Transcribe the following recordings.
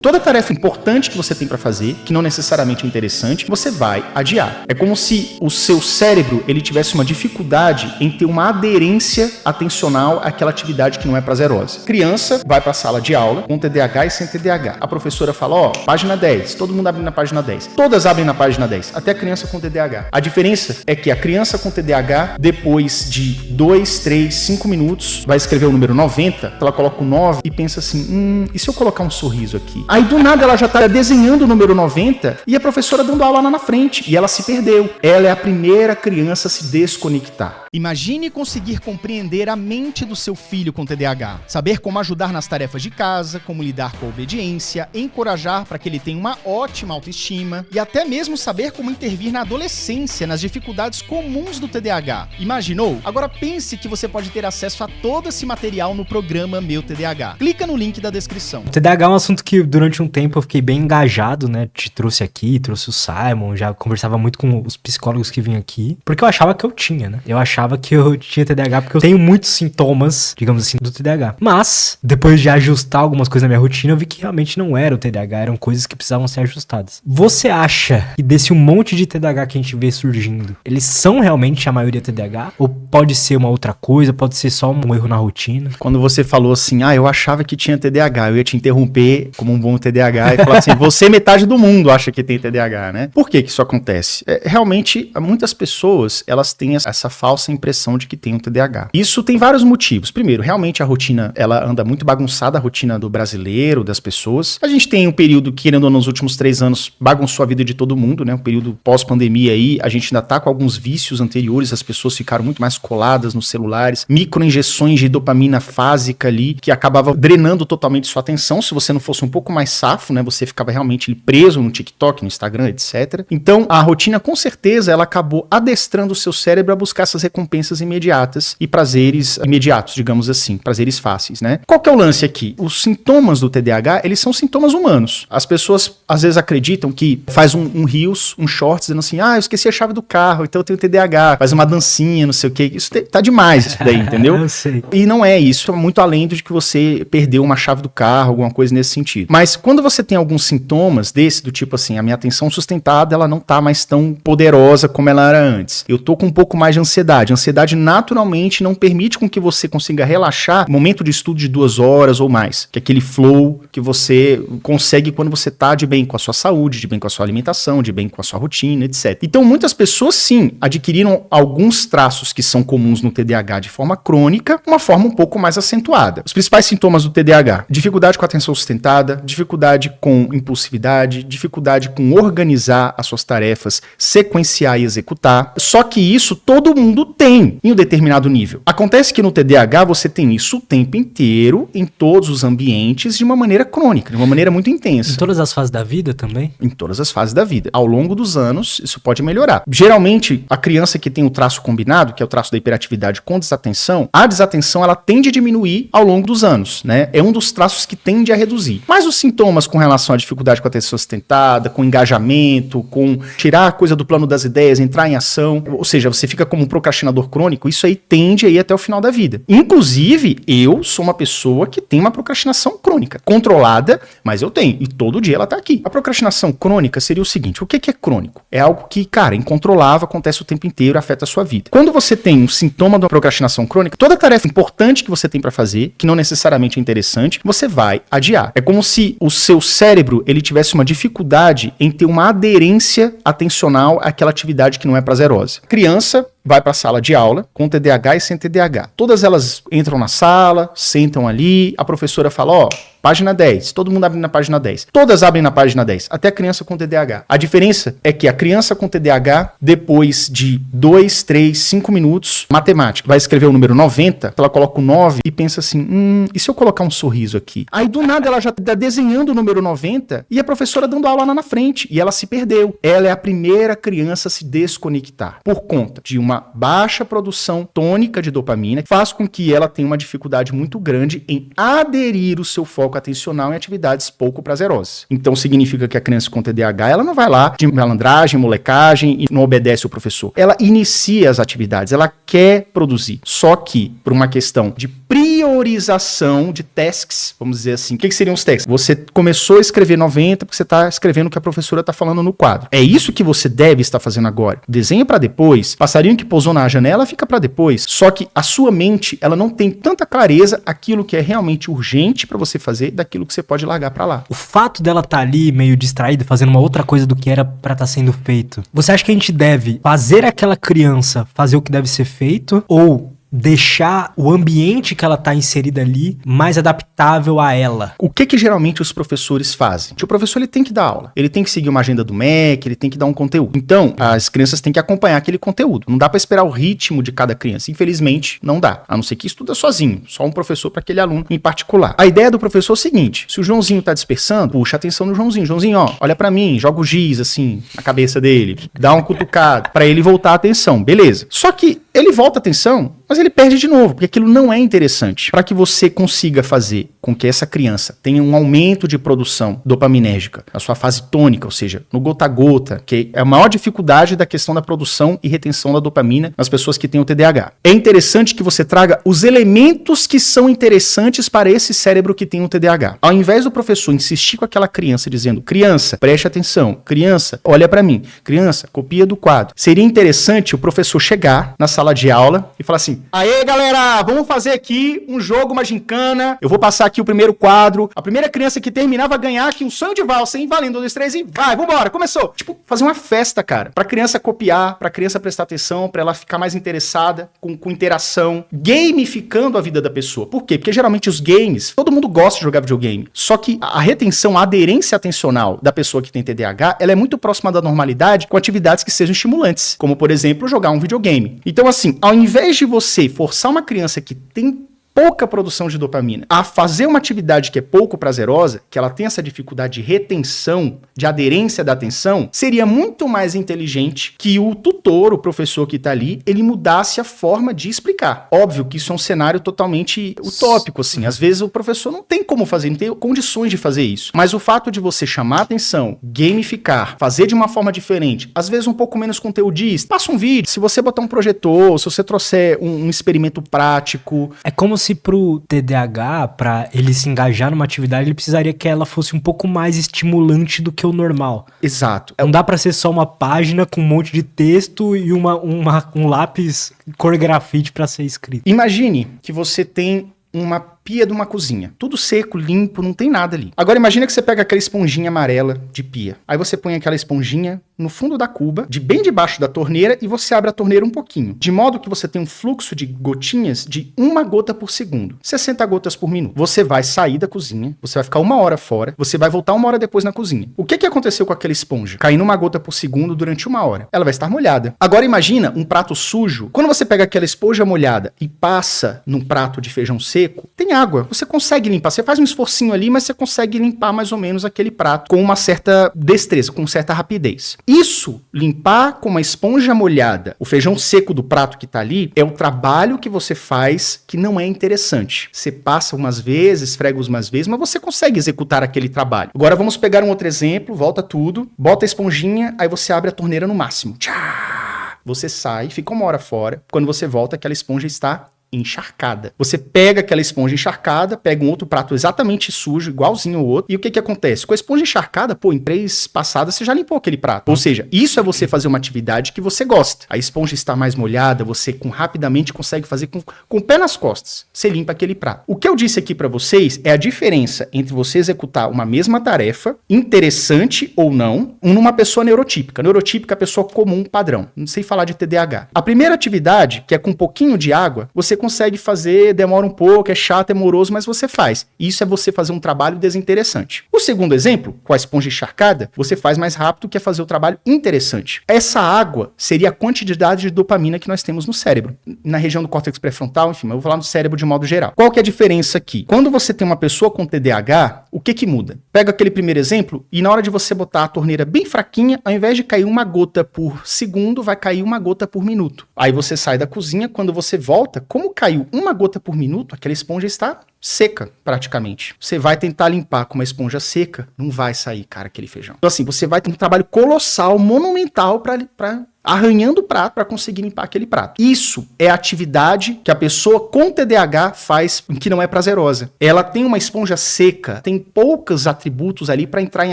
Toda tarefa importante que você tem para fazer, que não necessariamente é interessante, você vai adiar. É como se o seu cérebro ele tivesse uma dificuldade em ter uma aderência atencional àquela atividade que não é prazerosa. Criança vai para a sala de aula com TDAH e sem TDAH. A professora fala, ó, página 10, todo mundo abre na página 10. Todas abrem na página 10, até a criança com TDAH. A diferença é que a criança com TDAH, depois de 2, 3, 5 minutos, vai escrever o número 90, ela coloca o 9 e pensa assim, e se eu colocar um sorriso aqui? Aí do nada ela já está desenhando o número 90 e a professora dando aula lá na frente. E ela se perdeu. Ela é a primeira criança a se desconectar. Imagine conseguir compreender a mente do seu filho com TDAH. Saber como ajudar nas tarefas de casa, como lidar com a obediência, encorajar para que ele tenha uma ótima autoestima e até mesmo saber como intervir na adolescência, nas dificuldades comuns do TDAH. Imaginou? Agora pense que você pode ter acesso a todo esse material no programa Meu TDAH. Clica no link da descrição. O TDAH é um assunto que durante um tempo eu fiquei bem engajado, né? Te trouxe aqui, trouxe o Simon, já conversava muito com os psicólogos que vinham aqui, porque eu achava que eu tinha, né? Eu achava que eu tinha TDAH porque eu tenho muitos sintomas, digamos assim, do TDAH. Mas, depois de ajustar algumas coisas na minha rotina, eu vi que realmente não era o TDAH, eram coisas que precisavam ser ajustadas. Você acha que desse um monte de TDAH que a gente vê surgindo, eles são realmente a maioria TDAH? Ou pode ser uma outra coisa, pode ser só um erro na rotina? Quando você falou assim, eu achava que tinha TDAH, eu ia te interromper como um bom TDAH e falar assim, você metade do mundo acha que tem TDAH, né? Por que isso acontece? Realmente, muitas pessoas, elas têm essa falsa impressão de que tem um TDAH. Isso tem vários motivos. Primeiro, realmente a rotina, ela anda muito bagunçada, a rotina do brasileiro, das pessoas. A gente tem um período, querendo ou não, nos últimos 3 anos, bagunçou a vida de todo mundo, né? Um período pós-pandemia aí, a gente ainda tá com alguns vícios anteriores, as pessoas ficaram muito mais coladas nos celulares, microinjeções de dopamina fásica ali, que acabava drenando totalmente sua atenção. Se você não fosse um pouco mais safo, né? Você ficava realmente preso no TikTok, no Instagram, etc. Então, a rotina, com certeza, ela acabou adestrando o seu cérebro a buscar essas recompensas imediatas e prazeres imediatos, digamos assim, prazeres fáceis, né? Qual que é o lance aqui? Os sintomas do TDAH, eles são sintomas humanos. As pessoas, às vezes, acreditam que faz um reels, um shorts, dizendo assim, eu esqueci a chave do carro, então eu tenho TDAH, faz uma dancinha, não sei o quê. Isso tá demais, isso daí, entendeu? Eu sei. E não é isso, é muito além de que você perdeu uma chave do carro, alguma coisa nesse sentido. Mas quando você tem alguns sintomas do tipo assim, a minha atenção sustentada, ela não tá mais tão poderosa como ela era antes. Eu tô com um pouco mais de ansiedade. A ansiedade naturalmente não permite com que você consiga relaxar no momento de estudo de 2 horas ou mais. Que é aquele flow que você consegue quando você tá de bem com a sua saúde, de bem com a sua alimentação, de bem com a sua rotina, etc. Então muitas pessoas sim, adquiriram alguns traços que são comuns no TDAH de forma crônica, uma forma um pouco mais acentuada. Os principais sintomas do TDAH: dificuldade com a atenção sustentada, dificuldade com impulsividade, dificuldade com organizar as suas tarefas, sequenciar e executar. Só que isso todo mundo tem em um determinado nível. Acontece que no TDAH você tem isso o tempo inteiro, em todos os ambientes, de uma maneira crônica, de uma maneira muito intensa. Em todas as fases da vida também? Em todas as fases da vida. Ao longo dos anos, isso pode melhorar. Geralmente, a criança que tem o traço combinado, que é o traço da hiperatividade com desatenção, a desatenção ela tende a diminuir ao longo dos anos, né? É um dos traços que tende a reduzir. Mas os sintomas com relação à dificuldade com a atenção sustentada, com engajamento, com tirar a coisa do plano das ideias, entrar em ação, ou seja, você fica como um procrastinador crônico, isso aí tende a ir até o final da vida. Inclusive, eu sou uma pessoa que tem uma procrastinação crônica, controlada, mas eu tenho, e todo dia ela tá aqui. A procrastinação crônica seria o seguinte: o que é crônico? É algo que, incontrolável, acontece o tempo inteiro, afeta a sua vida. Quando você tem um sintoma de uma procrastinação crônica, toda tarefa importante que você tem para fazer, que não necessariamente é interessante, você vai adiar. É como se o seu cérebro, ele tivesse uma dificuldade em ter uma aderência atencional àquela atividade que não é prazerosa. Criança vai para a sala de aula com TDAH e sem TDAH. Todas elas entram na sala, sentam ali, a professora fala, página 10, todo mundo abre na página 10. Todas abrem na página 10, até a criança com TDAH. A diferença é que a criança com TDAH, depois de 2, 3, 5 minutos, matemática, vai escrever o número 90, ela coloca o 9 e pensa assim, e se eu colocar um sorriso aqui? Aí do nada ela já está desenhando o número 90 e a professora dando aula lá na frente, e ela se perdeu. Ela é a primeira criança a se desconectar, por conta de uma baixa produção tônica de dopamina, que faz com que ela tenha uma dificuldade muito grande em aderir o seu foco foco atencional em atividades pouco prazerosas. Então significa que a criança com TDAH, ela não vai lá de malandragem, molecagem e não obedece o professor. Ela inicia as atividades, ela quer produzir. Só que, por uma questão de priorização de tasks, vamos dizer assim. O que seriam os tasks? Você começou a escrever 90 porque você está escrevendo o que a professora está falando no quadro. É isso que você deve estar fazendo agora. Desenha para depois. Passarinho que pousou na janela fica para depois. Só que a sua mente, ela não tem tanta clareza aquilo que é realmente urgente para você fazer daquilo que você pode largar para lá. O fato dela estar ali meio distraída, fazendo uma outra coisa do que era para estar sendo feito. Você acha que a gente deve fazer aquela criança fazer o que deve ser feito ou deixar o ambiente que ela está inserida ali mais adaptável a ela? O que geralmente os professores fazem? O professor ele tem que dar aula, ele tem que seguir uma agenda do MEC, ele tem que dar um conteúdo. Então, as crianças têm que acompanhar aquele conteúdo. Não dá para esperar o ritmo de cada criança. Infelizmente, não dá. A não ser que estuda sozinho, só um professor para aquele aluno em particular. A ideia do professor é o seguinte: se o Joãozinho está dispersando, puxa atenção no Joãozinho. Joãozinho, ó, olha para mim, joga o giz assim na cabeça dele, dá uma cutucada para ele voltar a atenção. Beleza. Só que ele volta a atenção, mas ele perde de novo, porque aquilo não é interessante. Para que você consiga fazer com que essa criança tenha um aumento de produção dopaminérgica na sua fase tônica, ou seja, no gota a gota, que é a maior dificuldade da questão da produção e retenção da dopamina nas pessoas que têm o TDAH. É interessante que você traga os elementos que são interessantes para esse cérebro que tem o TDAH. Ao invés do professor insistir com aquela criança dizendo: criança, preste atenção, criança, olha para mim, criança, copia do quadro. Seria interessante o professor chegar na sala de aula e falar assim: aê galera, vamos fazer aqui um jogo, uma gincana, eu vou passar aqui o primeiro quadro, a primeira criança que terminar vai ganhar aqui um sonho de valsa, hein? Valendo, 1, 2, 3 e vai, vambora, começou. Tipo, fazer uma festa, cara, pra criança copiar, pra criança prestar atenção, pra ela ficar mais interessada, com interação, gamificando a vida da pessoa. Por quê? Porque geralmente os games, todo mundo gosta de jogar videogame, só que a retenção, a aderência atencional da pessoa que tem TDAH, ela é muito próxima da normalidade com atividades que sejam estimulantes, como por exemplo, jogar um videogame. Então assim, ao invés de você forçar uma criança que tem pouca produção de dopamina a fazer uma atividade que é pouco prazerosa, que ela tem essa dificuldade de retenção, de aderência da atenção, seria muito mais inteligente que o tutor, o professor que está ali, ele mudasse a forma de explicar. Óbvio que isso é um cenário totalmente utópico, assim. Às vezes o professor não tem como fazer, não tem condições de fazer isso. Mas o fato de você chamar a atenção, gamificar, fazer de uma forma diferente, às vezes um pouco menos conteudista, passa um vídeo, se você botar um projetor, se você trouxer um experimento prático. É como se pro TDAH, pra ele se engajar numa atividade, ele precisaria que ela fosse um pouco mais estimulante do que o normal. Exato. Não dá pra ser só uma página com um monte de texto e um lápis cor grafite pra ser escrito. Imagine que você tem uma pia de uma cozinha. Tudo seco, limpo, não tem nada ali. Agora imagina que você pega aquela esponjinha amarela de pia. Aí você põe aquela esponjinha no fundo da cuba, bem debaixo da torneira, e você abre a torneira um pouquinho. De modo que você tem um fluxo de gotinhas de 1 gota por segundo. 60 gotas por minuto. Você vai sair da cozinha, você vai ficar 1 hora fora, você vai voltar 1 hora depois na cozinha. O que aconteceu com aquela esponja? Caindo 1 gota por segundo durante 1 hora. Ela vai estar molhada. Agora imagina um prato sujo. Quando você pega aquela esponja molhada e passa num prato de feijão seco, tem água. Você consegue limpar. Você faz um esforcinho ali, mas você consegue limpar mais ou menos aquele prato com uma certa destreza, com certa rapidez. Isso, limpar com uma esponja molhada o feijão seco do prato que tá ali, é o trabalho que você faz que não é interessante. Você passa umas vezes, esfrega umas vezes, mas você consegue executar aquele trabalho. Agora vamos pegar um outro exemplo, volta tudo, bota a esponjinha, aí você abre a torneira no máximo. Tchá! Você sai, fica 1 hora fora. Quando você volta, aquela esponja está encharcada. Você pega aquela esponja encharcada, pega um outro prato exatamente sujo, igualzinho ao outro, e o que acontece? Com a esponja encharcada, pô, em 3 passadas você já limpou aquele prato. Ou seja, isso é você fazer uma atividade que você gosta. A esponja está mais molhada, você rapidamente consegue fazer com o pé nas costas. Você limpa aquele prato. O que eu disse aqui pra vocês é a diferença entre você executar uma mesma tarefa, interessante ou não, numa pessoa neurotípica. Neurotípica é a pessoa comum, padrão. Não sei falar de TDAH. A primeira atividade, que é com um pouquinho de água, você consegue fazer, demora um pouco, é chato, é moroso, mas você faz. Isso é você fazer um trabalho desinteressante. O segundo exemplo, com a esponja encharcada, você faz mais rápido, que é fazer o trabalho interessante. Essa água seria a quantidade de dopamina que nós temos no cérebro. Na região do córtex pré-frontal, enfim, eu vou falar no cérebro de modo geral. Qual que é a diferença aqui? Quando você tem uma pessoa com TDAH, o que muda? Pega aquele primeiro exemplo e na hora de você botar a torneira bem fraquinha, ao invés de cair 1 gota por segundo, vai cair 1 gota por minuto. Aí você sai da cozinha, quando você volta, como como caiu uma gota por minuto, aquela esponja está seca, praticamente. Você vai tentar limpar com uma esponja seca, não vai sair, cara, aquele feijão. Então assim, você vai ter um trabalho colossal, monumental para arranhando o prato para conseguir limpar aquele prato. Isso é a atividade que a pessoa com TDAH faz que não é prazerosa. Ela tem uma esponja seca, tem poucos atributos ali para entrar em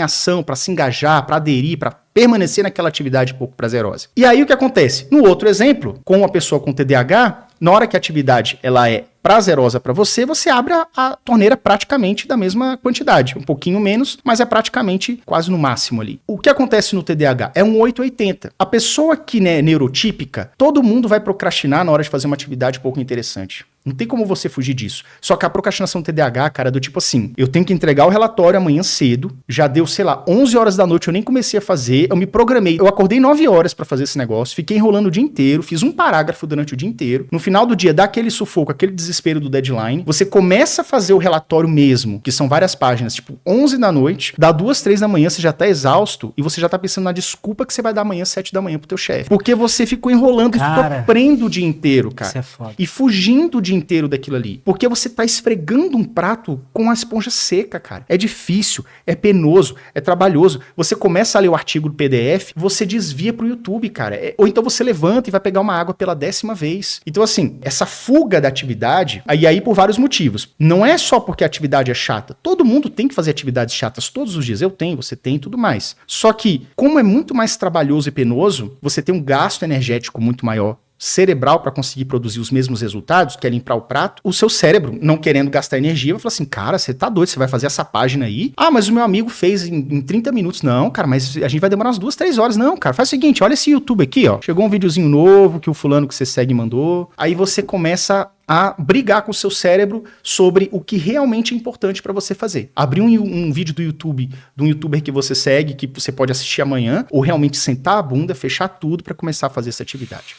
ação, para se engajar, para aderir, para permanecer naquela atividade pouco prazerosa. E aí o que acontece? No outro exemplo, com uma pessoa com TDAH, na hora que a atividade ela é prazerosa para você, você abre a torneira praticamente da mesma quantidade, um pouquinho menos, mas é praticamente quase no máximo ali. O que acontece no TDAH? É um 880. A pessoa que é neurotípica, todo mundo vai procrastinar na hora de fazer uma atividade pouco interessante. Não tem como você fugir disso. Só que a procrastinação TDAH, cara, é do tipo assim, eu tenho que entregar o relatório amanhã cedo, já deu, sei lá, 11 horas da noite, eu nem comecei a fazer, eu me programei, eu acordei 9 horas pra fazer esse negócio, fiquei enrolando o dia inteiro, fiz um parágrafo durante o dia inteiro, no final do dia dá aquele sufoco, aquele desespero do deadline, você começa a fazer o relatório mesmo, que são várias páginas, tipo 11 da noite, dá 2, 3 da manhã, você já tá exausto e você já tá pensando na desculpa que você vai dar amanhã 7 da manhã pro teu chefe. Porque você ficou enrolando, sofrendo o dia inteiro, cara. Isso é foda. E fugindo o dia inteiro daquilo ali. Porque você tá esfregando um prato com a esponja seca, cara. É difícil, é penoso, é trabalhoso. Você começa a ler o artigo do PDF, você desvia pro YouTube, cara. Ou então você levanta e vai pegar uma água pela 10ª vez. Então, assim, essa fuga da atividade, aí por vários motivos. Não é só porque a atividade é chata. Todo mundo tem que fazer atividades chatas todos os dias. Eu tenho, você tem e tudo mais. Só que, como é muito mais trabalhoso e penoso, você tem um gasto energético muito maior, cerebral, para conseguir produzir os mesmos resultados, que é limpar o prato, o seu cérebro, não querendo gastar energia, vai falar assim, cara, você tá doido, você vai fazer essa página aí? Ah, mas o meu amigo fez em 30 minutos. Não, cara, mas a gente vai demorar umas 2, 3 horas. Não, cara, faz o seguinte, olha esse YouTube aqui, ó. Chegou um videozinho novo que o fulano que você segue mandou. Aí você começa a brigar com o seu cérebro sobre o que realmente é importante para você fazer. Abrir um vídeo do YouTube, de um youtuber que você segue, que você pode assistir amanhã, ou realmente sentar a bunda, fechar tudo para começar a fazer essa atividade.